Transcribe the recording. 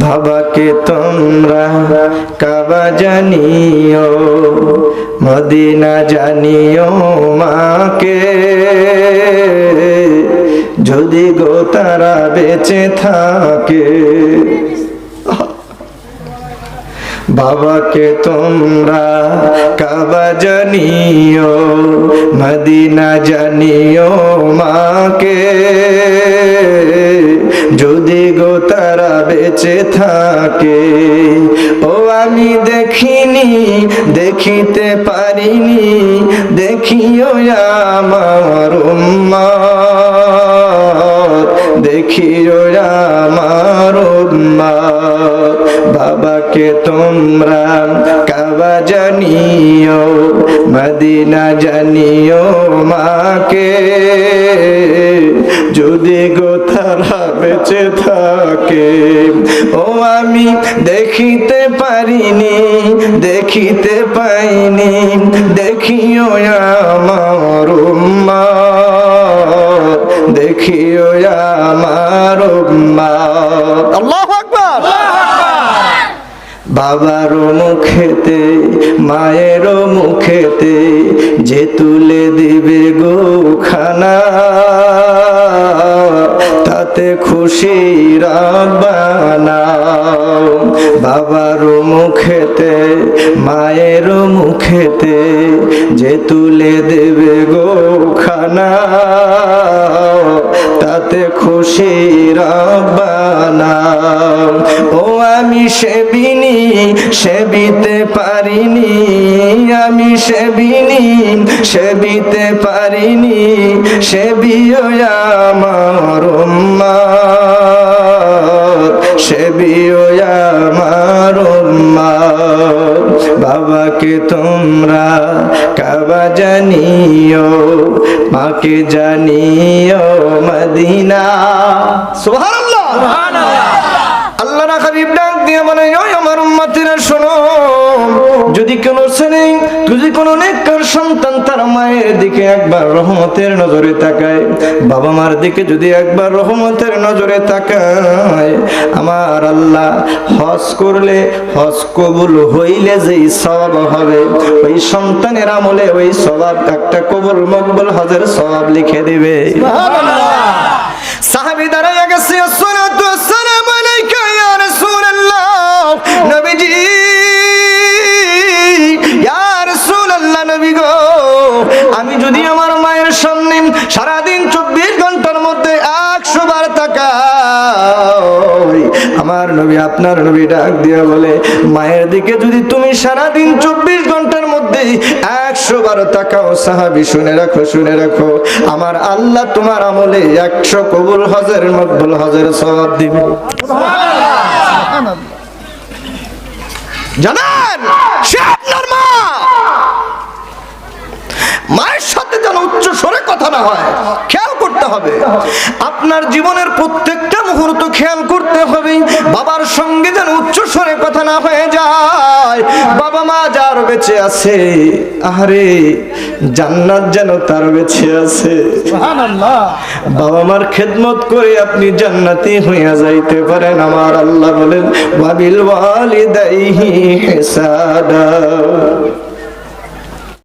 বাবাকে তোমরা কাবা জানিও, মদিনা জানিও মাকে, যদি গো তারা বেঁচে থাকে। বাবাকে তোমরা কাবা জানিও, মদিনা জানিও মাকে, যদি গো তারা বেঁচে থাকে। ও আমি দেখিনি, দেখিতে পারিনি, দেখিও আমার উম্মত, দেখিও আমার উম্মত। বাবাকে তোমরা কাবা জানিও, মদিনা জানিও মাকে, যদি গো তারা বেঁচে থাকে। ও আমি দেখিতে পারিনি, দেখিতে পাইনি, দেখিও আমার উম্মত, দেখিও আমার উম্মত। আল্লাহু আকবার। বাবারও মুখেতে মায়েরও মুখেতে যে তুলে দিবে গো খানা, তাতে খুশি রাব্বানা। বাবারও মুখেতে মায়েরও মুখেতে যে তুলে দেবে গো খানা, তাতে খুশি রাব্বানা। ও আমি সেবিনি, সেবিতে পারিনি, আমি সেবিনি, সেবিতে পারিনি, সেবিও আমার উম্মত, সেবিও আমার উম্মত। বাবাকে তোমরা কাবা জানিও, মাকে জানিও মদিনা। সুবহানাল্লাহ, সুবহানাল্লাহ। আল্লাহর হাবিব ডাক দিয়ে বলে, ওই আমার উম্মতিরা শোনো, যদি কোনো ছেলে, যদি কোনো নেককার সন্তান তার মায়ের দিকে একবার রহমতের নজরে তাকায়, বাবা মার দিকে যদি একবার রহমতের নজরে তাকায়, আমার আল্লাহ হজ করলে, হজ কবুল হইলে যেই সওয়াব হবে, ওই সন্তানের আমলে ওই সওয়াব একটা কবুল মকবুল হজের সওয়াব লিখে দিবে। সুবহানাল্লাহ। সাহাবী দাঁড়ায় গেছে, আসসালাতু ওয়াসসালামু আলাইকা ইয়া রাসূলুল্লাহ। নবীজি, ইয়া রাসূলুল্লাহ, নবী গো, আমি যদি আমার মায়ের সামনে সারাদিন 24 ঘন্টার মধ্যে 100 বার তাকাই, আমার নবী, আপনার নবী ডাক দিয়ে বলে, মায়ের দিকে যদি তুমি সারাদিন 24 ঘন্টার মধ্যে 100 বার তাকাও, সাহাবী শুনে রাখো, শুনে রাখো, আমার আল্লাহ তোমার আমলে 100 কবুল হজের মকবুল হজের সওয়াব দিবে। সুবহানাল্লাহ, সুবহানাল্লাহ। জানেন, সে আপনার মা, মায়ের সাথে যেন উচ্চ স্বরে কথা না হয়, খেয়াল করতে হবে। আপনার জীবনের প্রত্যেকটা মুহূর্ত খেয়াল করতে হবে, বাবার সঙ্গে যেন উচ্চ স্বরে কথা না হয়ে যায়। বাবা মা যার বেঁচে আছে, আরে জান্নাত যেন তার বেঁচে আছে। সুবহানাল্লাহ। বাবা মার খেদমত করে আপনি জান্নাতি হইয়া যাইতে পারেন। আমার আল্লাহ বলেন, ওয়াবিল ওয়ালিদাইহি ইহসানা।